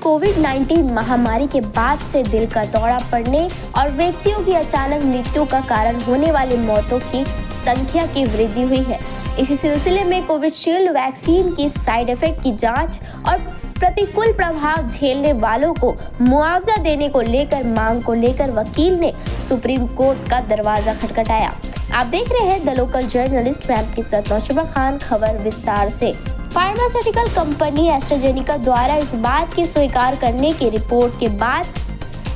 कोविड-19 महामारी के बाद से दिल का दौरा पड़ने और व्यक्तियों की अचानक मृत्यु का कारण होने वाली मौतों की संख्या की वृद्धि हुई है। इसी सिलसिले में कोविशील्ड वैक्सीन की साइड इफेक्ट की जांच और प्रतिकूल प्रभाव झेलने वालों को मुआवजा देने को लेकर मांग को लेकर वकील ने सुप्रीम कोर्ट का दरवाजा खटखटाया। आप देख रहे हैं द लोकल जर्नलिस्ट मैम के साथ नौशबा खान। खबर विस्तार से। फार्मास्यूटिकल कंपनी एस्ट्राजेनेका द्वारा इस बात की स्वीकार करने की रिपोर्ट के बाद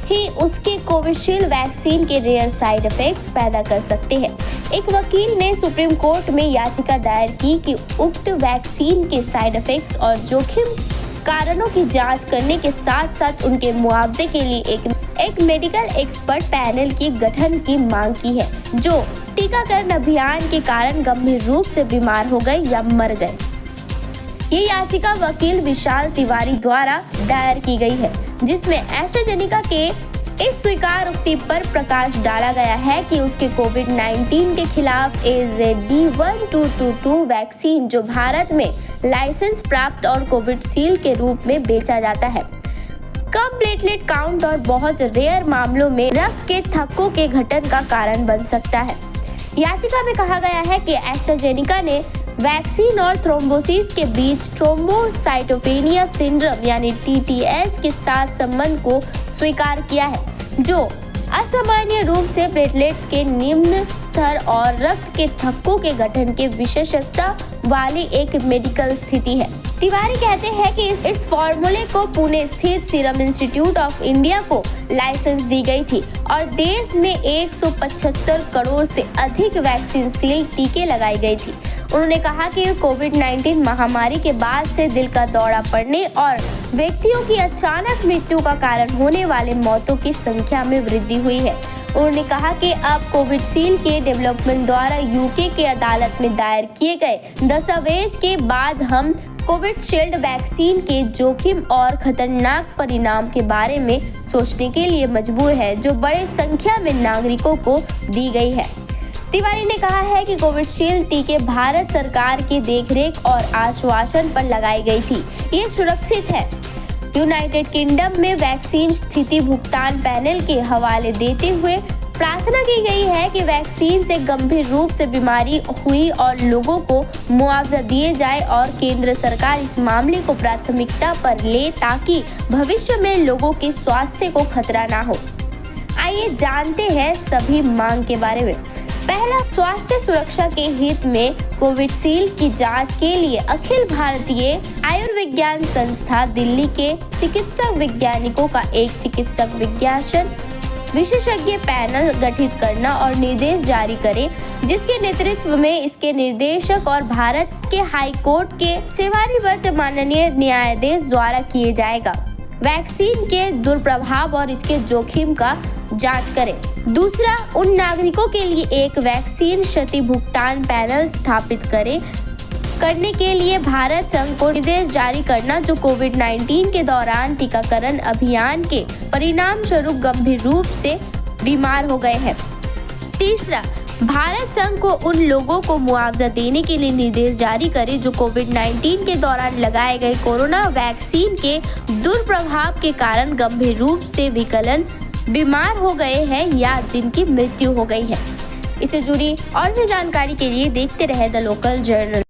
ही उसके कोविशील्ड वैक्सीन के रेयर साइड इफेक्ट्स पैदा कर सकते हैं। एक वकील ने सुप्रीम कोर्ट में याचिका दायर की कि उक्त वैक्सीन के साइड इफेक्ट्स और जोखिम कारणों की जांच करने के साथ साथ उनके मुआवजे के लिए एक मेडिकल एक्सपर्ट पैनल की गठन की मांग की है, जो टीकाकरण अभियान के कारण गंभीर रूप से बीमार हो गए या मर गए। ये याचिका वकील विशाल तिवारी द्वारा दायर की गई है, जिसमें एस्ट्राजेनेका के इस स्वीकारोक्ति पर प्रकाश डाला गया है कि उसके कोविड-19 के खिलाफ AZ-1222 वैक्सीन, जो भारत में लाइसेंस प्राप्त और कोविशील्ड के रूप में बेचा जाता है, कम प्लेटलेट काउंट और बहुत रेयर मामलों में रक्त के थक्कों के घटन का कारण बन सकता है। याचिका में कहा गया है कि एस्ट्राजेनेका ने वैक्सीन और थ्रोम्बोसिस के बीच थ्रोम्बोसाइटोपेनिया सिंड्रोम यानी TTS के साथ संबंध को स्वीकार किया है, जो असामान्य रूप से प्लेटलेट्स के निम्न स्तर और रक्त के थक्कों के गठन के विशेषता वाली एक मेडिकल स्थिति है। तिवारी कहते हैं कि इस फॉर्मूले को पुणे स्थित सीरम इंस्टीट्यूट ऑफ इंडिया को लाइसेंस दी गई थी और देश में 175 करोड़ से अधिक वैक्सीन सील्ड टीके लगाई गई थी। उन्होंने कहा कि कोविड-19 महामारी के बाद से दिल का दौरा पड़ने और व्यक्तियों की अचानक मृत्यु का कारण होने वाले मौतों की संख्या में वृद्धि हुई है। उन्होंने कहा कि अब कोविशील्ड के डेवलपमेंट द्वारा यूके के अदालत में दायर किए गए दस्तावेज के बाद हम कोविशील्ड वैक्सीन के जोखिम और खतरनाक परिणाम के बारे में सोचने के लिए मजबूर है, जो बड़े संख्या में नागरिकों को दी गई है। तिवारी ने कहा है कि कोविशील्ड टीके भारत सरकार की देखरेख और आश्वासन पर लगाई गई थी। ये सुरक्षित है। यूनाइटेड किंगडम में वैक्सीन स्थिति भुगतान पैनल के हवाले देते हुए प्रार्थना की गई है कि वैक्सीन से गंभीर रूप से बीमारी हुई और लोगों को मुआवजा दिए जाए और केंद्र सरकार इस मामले को प्राथमिकता पर ले ताकि भविष्य में लोगों के स्वास्थ्य को खतरा ना हो। आइए जानते हैं सभी मांग के बारे में। पहला, स्वास्थ्य सुरक्षा के हित में कोविशील्ड की जांच के लिए अखिल भारतीय आयुर्विज्ञान संस्था दिल्ली के चिकित्सक वैज्ञानिकों का एक चिकित्सक विज्ञान विशेषज्ञ पैनल गठित करना और निर्देश जारी करे, जिसके नेतृत्व में इसके निर्देशक और भारत के हाई कोर्ट के सेवानिवृत्त माननीय न्यायाधीश द्वारा किए जाएगा। वैक्सीन के दुष्प्रभाव और इसके जोखिम का जांच करें। दूसरा, उन नागरिकों के लिए एक वैक्सीन क्षति भुगतान पैनल स्थापित करने के लिए भारत संघ को निर्देश जारी करना, जो कोविड-19 के दौरान टीकाकरण अभियान के परिणाम स्वरूप गंभीर रूप से बीमार हो गए हैं। तीसरा, भारत संघ को उन लोगों को मुआवजा देने के लिए निर्देश जारी करे जो कोविड-19 के दौरान लगाए गए कोरोना वैक्सीन के दुष्प्रभाव के कारण गंभीर रूप से बीमार हो गए हैं या जिनकी मृत्यु हो गई है। इससे जुड़ी और भी जानकारी के लिए देखते रहे द लोकल जर्नल।